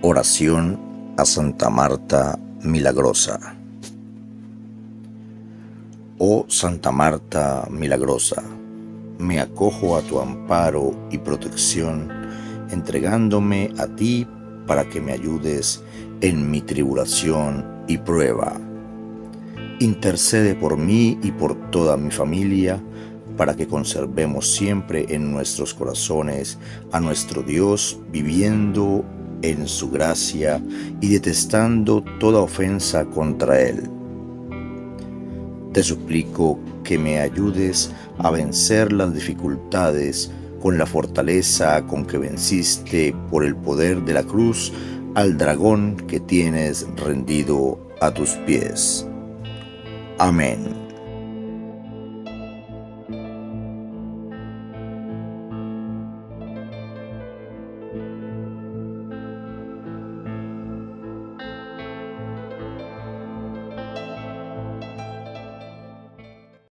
Oración a Santa Marta Milagrosa. Oh Santa Marta Milagrosa, me acojo a tu amparo y protección, entregándome a ti para que me ayudes en mi tribulación y prueba. Intercede por mí y por toda mi familia, para que conservemos siempre en nuestros corazones a nuestro Dios, viviendo en su gracia y detestando toda ofensa contra Él. Te suplico que me ayudes a vencer las dificultades con la fortaleza con que venciste por el poder de la cruz al dragón que tienes rendido a tus pies. Amén.